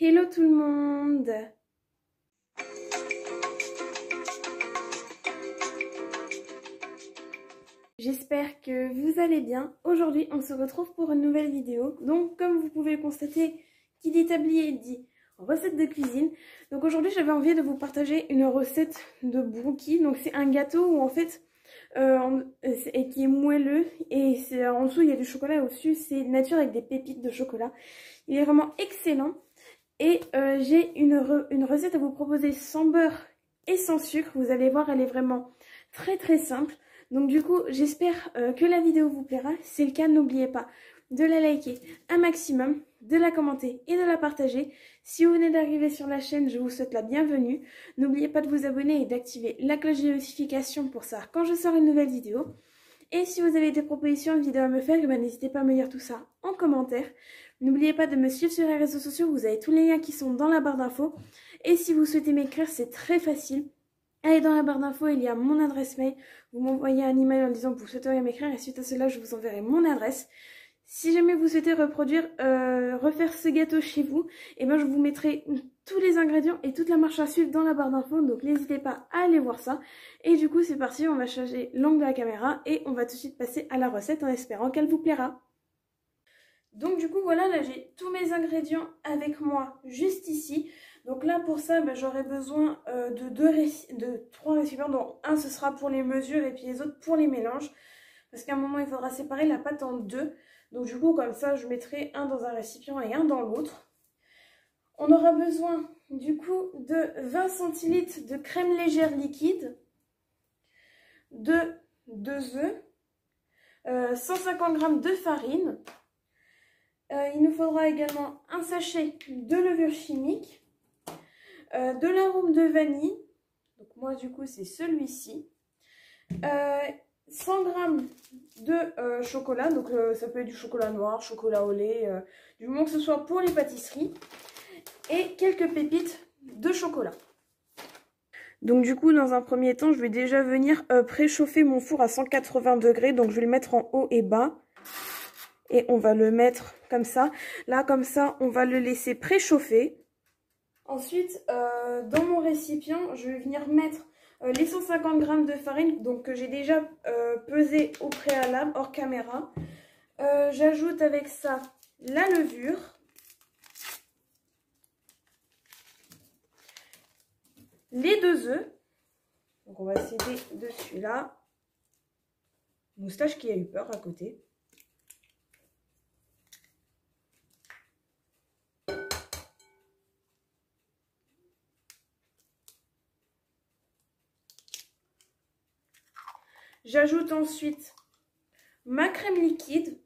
Hello tout le monde! J'espère que vous allez bien. Aujourd'hui, on se retrouve pour une nouvelle vidéo. Donc, comme vous pouvez le constater, qui dit tablier dit recette de cuisine. Donc aujourd'hui, j'avais envie de vous partager une recette de brookie. Donc c'est un gâteau où en fait, et qui est moelleux et en dessous il y a du chocolat et au-dessus c'est nature avec des pépites de chocolat. Il est vraiment excellent. Et j'ai une recette à vous proposer sans beurre et sans sucre. Vous allez voir, elle est vraiment très simple. Donc du coup, j'espère que la vidéo vous plaira. Si c'est le cas, n'oubliez pas de la liker un maximum, de la commenter et de la partager. Si vous venez d'arriver sur la chaîne, je vous souhaite la bienvenue. N'oubliez pas de vous abonner et d'activer la cloche de notification pour savoir quand je sors une nouvelle vidéo. Et si vous avez des propositions de vidéos à me faire, n'hésitez pas à me dire tout ça en commentaire. N'oubliez pas de me suivre sur les réseaux sociaux, vous avez tous les liens qui sont dans la barre d'infos. Et si vous souhaitez m'écrire, c'est très facile. Allez dans la barre d'infos, il y a mon adresse mail. Vous m'envoyez un email en disant que vous souhaiteriez m'écrire et suite à cela, je vous enverrai mon adresse. Si jamais vous souhaitez refaire ce gâteau chez vous, et ben je vous mettrai tous les ingrédients et toute la marche à suivre dans la barre d'infos. Donc n'hésitez pas à aller voir ça. Et du coup, c'est parti, on va changer l'angle de la caméra et on va tout de suite passer à la recette en espérant qu'elle vous plaira. Donc du coup, voilà, là j'ai tous mes ingrédients avec moi juste ici. Donc là pour ça, j'aurai besoin de 3 récipients, dont un ce sera pour les mesures et puis les autres pour les mélanges. Parce qu'à un moment il faudra séparer la pâte en deux. Donc du coup comme ça je mettrai un dans un récipient et un dans l'autre. On aura besoin du coup de 20 centilitres de crème légère liquide, de 2 œufs, 150 g de farine. Il nous faudra également un sachet de levure chimique, de l'arôme de vanille, donc moi du coup c'est celui-ci, 100 g de chocolat, donc ça peut être du chocolat noir, chocolat au lait, du moment que ce soit pour les pâtisseries, et quelques pépites de chocolat. Donc du coup dans un premier temps je vais déjà venir préchauffer mon four à 180 degrés, donc je vais le mettre en haut et bas. Et on va le mettre comme ça. Là, comme ça, on va le laisser préchauffer. Ensuite, dans mon récipient, je vais venir mettre les 150 g de farine, donc que j'ai déjà pesé au préalable, hors caméra. J'ajoute avec ça la levure. Les 2 œufs. Donc on va céder de celui-là. Moustache qui a eu peur à côté. J'ajoute ensuite ma crème liquide.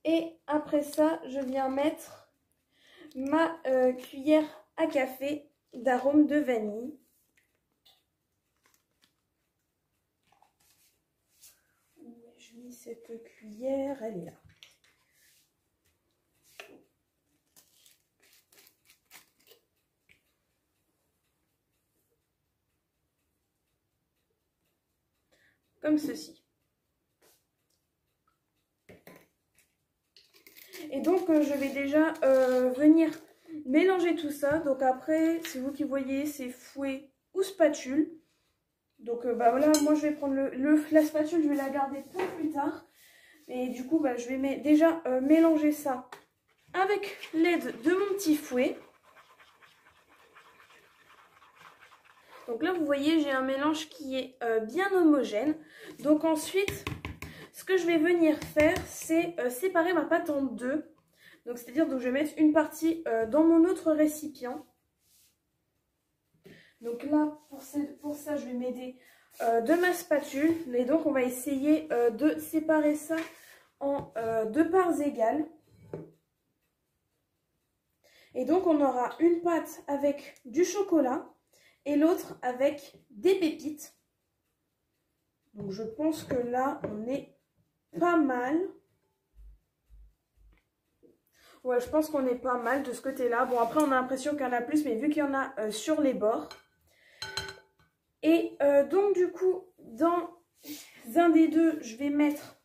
Et après ça, je viens mettre ma cuillère à café d'arôme de vanille. Où ai-je mis cette cuillère? Elle est là. Comme ceci. Et donc je vais déjà venir mélanger tout ça. Donc après, c'est vous qui voyez, c'est fouet ou spatule. Donc voilà, moi je vais prendre la spatule, je vais la garder pour plus tard. Et du coup, je vais déjà mélanger ça avec l'aide de mon petit fouet. Donc là, vous voyez, j'ai un mélange qui est bien homogène. Donc ensuite, ce que je vais venir faire, c'est séparer ma pâte en deux. Donc c'est-à-dire que je vais mettre une partie dans mon autre récipient. Donc là, pour ça, je vais m'aider de ma spatule. Et donc, on va essayer de séparer ça en 2 parts égales. Et donc, on aura une pâte avec du chocolat et l'autre avec des pépites. Donc, je pense que là, on est pas mal. Ouais, je pense qu'on est pas mal de ce côté-là. Bon, après, on a l'impression qu'il y en a plus, mais vu qu'il y en a sur les bords. Et donc, du coup, dans un des deux, je vais mettre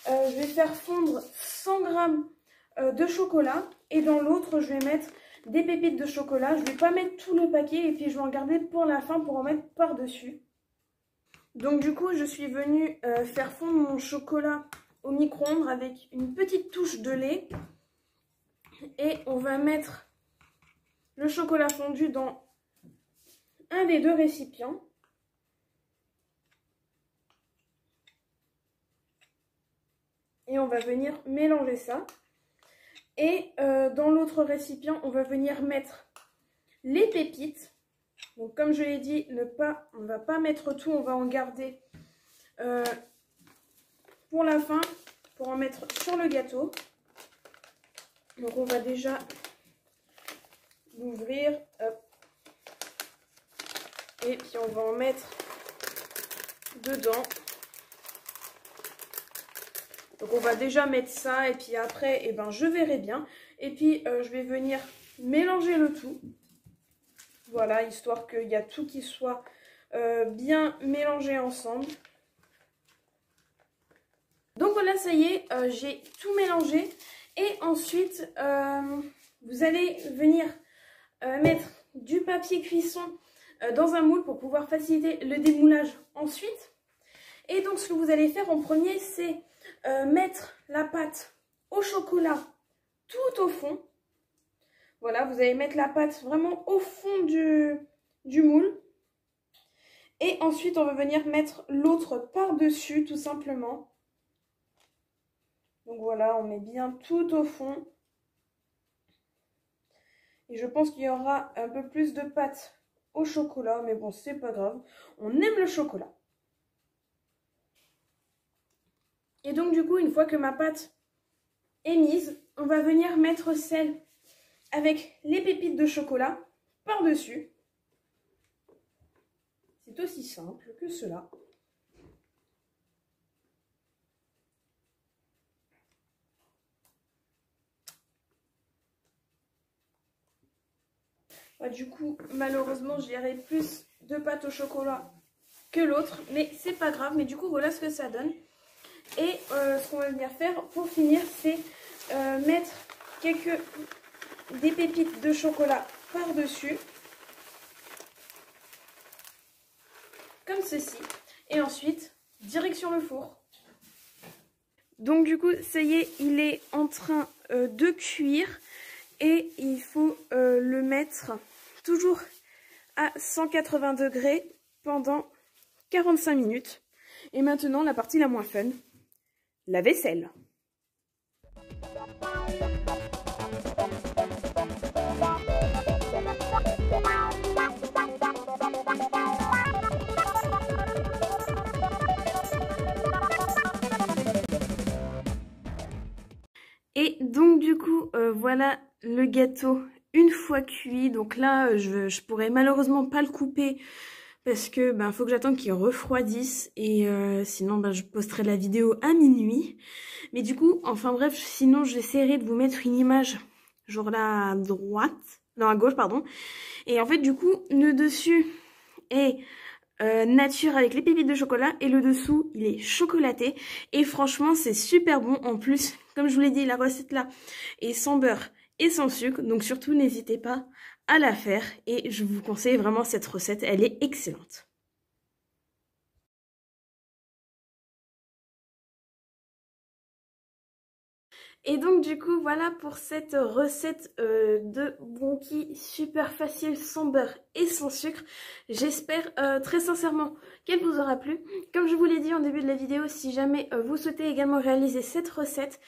je vais faire fondre 100 g de chocolat. Et dans l'autre, je vais mettre des pépites de chocolat. Je ne vais pas mettre tout le paquet et puis je vais en garder pour la fin pour en mettre par-dessus. Donc du coup, je suis venue faire fondre mon chocolat au micro-ondes avec une petite touche de lait. Et on va mettre le chocolat fondu dans un des deux récipients. Et on va venir mélanger ça. Et dans l'autre récipient, on va venir mettre les pépites. Donc comme je l'ai dit, on ne va pas mettre tout, on va en garder pour la fin, pour en mettre sur le gâteau. Donc on va déjà l'ouvrir. Et puis on va en mettre dedans. Donc on va déjà mettre ça et puis après, eh ben, je verrai bien. Et puis je vais venir mélanger le tout. Voilà, histoire qu'il y a tout qui soit bien mélangé ensemble. Donc voilà, ça y est, j'ai tout mélangé. Et ensuite, vous allez venir mettre du papier cuisson dans un moule pour pouvoir faciliter le démoulage ensuite. Et donc ce que vous allez faire en premier, c'est mettre la pâte au chocolat tout au fond. Voilà, vous allez mettre la pâte vraiment au fond du moule. Et ensuite, on va venir mettre l'autre par-dessus tout simplement. Donc voilà, on met bien tout au fond. Et je pense qu'il y aura un peu plus de pâte au chocolat, mais bon, c'est pas grave. On aime le chocolat. Et donc du coup, une fois que ma pâte est mise, on va venir mettre celle avec les pépites de chocolat par-dessus. C'est aussi simple que cela. Du coup, malheureusement, j'irai plus de pâte au chocolat que l'autre, mais c'est pas grave. Mais du coup, voilà ce que ça donne. Et ce qu'on va venir faire pour finir, c'est mettre des pépites de chocolat par-dessus, comme ceci. Et ensuite, direction le four. Donc du coup, ça y est, il est en train de cuire. Et il faut le mettre toujours à 180 degrés pendant 45 minutes. Et maintenant, la partie la moins fun, la vaisselle. Et donc du coup, voilà le gâteau une fois cuit. Donc là, je pourrais malheureusement pas le couper parce que faut que j'attende qu'il refroidisse et sinon je posterai la vidéo à minuit. Mais du coup, enfin bref, sinon j'essaierai de vous mettre une image genre là à droite, non à gauche pardon. Et en fait du coup, le dessus est nature avec les pépites de chocolat et le dessous il est chocolaté et franchement c'est super bon. En plus comme je vous l'ai dit, la recette là est sans beurre et sans sucre, donc surtout n'hésitez pas à la faire et je vous conseille vraiment cette recette, elle est excellente. Et donc du coup voilà pour cette recette de Bonky super facile sans beurre et sans sucre. J'espère très sincèrement qu'elle vous aura plu. Comme je vous l'ai dit en début de la vidéo, si jamais vous souhaitez également réaliser cette recette,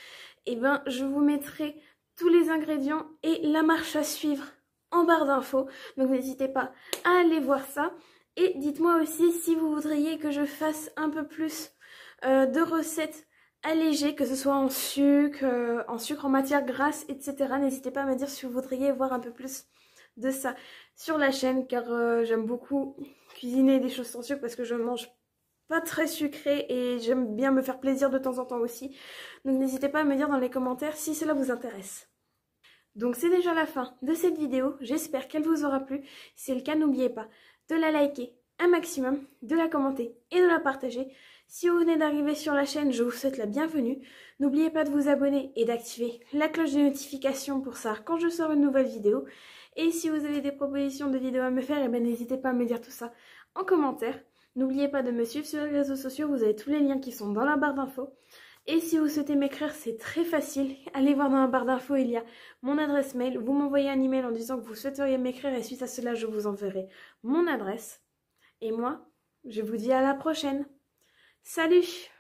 je vous mettrai tous les ingrédients et la marche à suivre en barre d'infos. Donc n'hésitez pas à aller voir ça. Et dites-moi aussi si vous voudriez que je fasse un peu plus de recettes allégé, que ce soit en sucre, en matière grasse, etc. N'hésitez pas à me dire si vous voudriez voir un peu plus de ça sur la chaîne, car j'aime beaucoup cuisiner des choses sans sucre parce que je mange pas très sucré et j'aime bien me faire plaisir de temps en temps aussi. Donc n'hésitez pas à me dire dans les commentaires si cela vous intéresse. Donc c'est déjà la fin de cette vidéo, j'espère qu'elle vous aura plu. Si c'est le cas, n'oubliez pas de la liker un maximum, de la commenter et de la partager. Si vous venez d'arriver sur la chaîne, je vous souhaite la bienvenue. N'oubliez pas de vous abonner et d'activer la cloche de notification pour savoir quand je sors une nouvelle vidéo. Et si vous avez des propositions de vidéos à me faire, n'hésitez pas à me dire tout ça en commentaire. N'oubliez pas de me suivre sur les réseaux sociaux, vous avez tous les liens qui sont dans la barre d'infos. Et si vous souhaitez m'écrire, c'est très facile. Allez voir dans la barre d'infos, il y a mon adresse mail. Vous m'envoyez un email en disant que vous souhaiteriez m'écrire et suite à cela, je vous enverrai mon adresse. Et moi, je vous dis à la prochaine. Salut!